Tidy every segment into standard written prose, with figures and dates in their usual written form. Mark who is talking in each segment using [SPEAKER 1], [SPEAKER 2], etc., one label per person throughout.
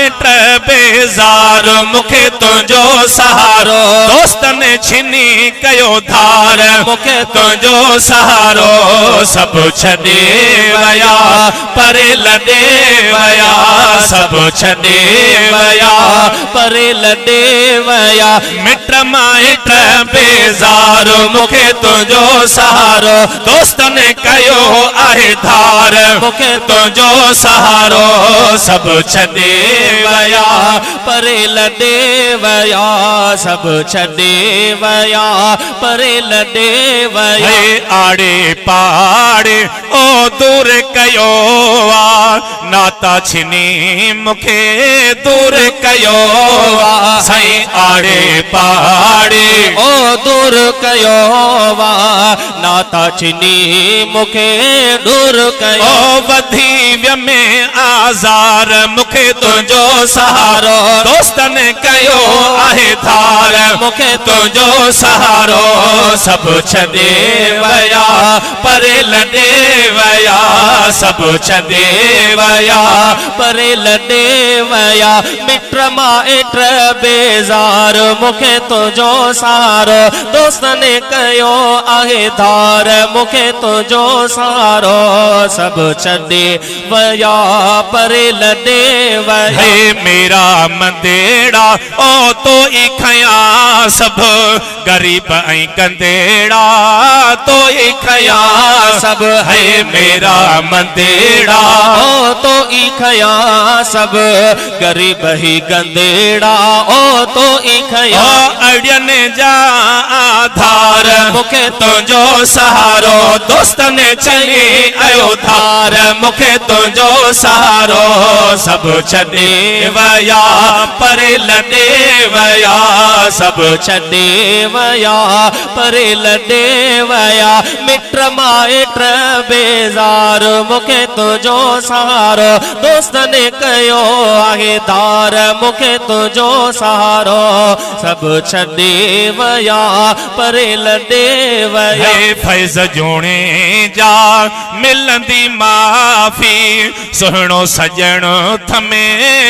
[SPEAKER 1] it बेज़ार मुखे तुझो सहारो दोस्तन छिनी कयो धार मुखे तुझो सहारो सब छॾे वया परे लॾे वया सब छॾे वया परे लॾे वया मिट माइट बेज़ार मुखे तुझो सहारो दोस्तन कयो आहे धार मुखे तुझो सहारो सब छॾे वया परे लॾे वया सब छॾे वया परे लॾे वया आड़े पाड़े ओ दूर कयो आ नाता छिनी मुखे दूर कयो आ साईं आड़े पाड़े ओ दूर कयो आ नाता छिनी मुखे दूर कयो वधी में आज़ार मुखे तुझो सहारो दोस्तन कयो आहे धार मुखे तुझो सहारो सब छॾे वया परे लॾे वया सब छॾे वया परे लॾे वया मिट माइट बेज़ार मुखे तुझो सहारो दोस्तन कयो आहे धार मुखे तुझो सहारो सब छॾे वया परे लॾे वया मेरा मंदेड़ा ओ तो ई खया सब गरीब ऐं कंदेड़ा तो ई खया सब है मेरा मंदेड़ा ओ तो ई खया सब गरीब ही गंदेड़ा ओ तो ई खया अड़ियन जा आधार मुखे तुझो सहारो दोस्तन चली आयो धार मुखे तुझो सहारो सब छॾे वया परे लॾे वया सब छॾे वया परे लॾे वया मिट माइट बेज़ार मुखे तुझो सहारो दोस्तन कयो आहे धार मुखे तुझो सहारो सब छॾे वया परे लॾे वया फैज़ जोणे जा मिलंदी माफ़ी सुहिणो सजण थमे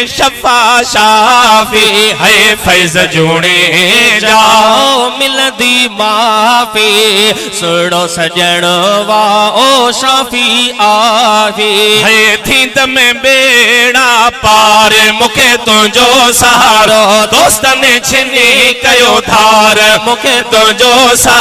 [SPEAKER 1] शफ़ा शाफ़ी है फैज़ जोणे जा मिलंदी माफ़ी सुहिणो सजण वा ओ शाफ़ी आफ़ी है थींद में बेड़ा पार मुखे तुझो सहारो दोस्तन छिनी कयो धार मुखे तुझो सहारो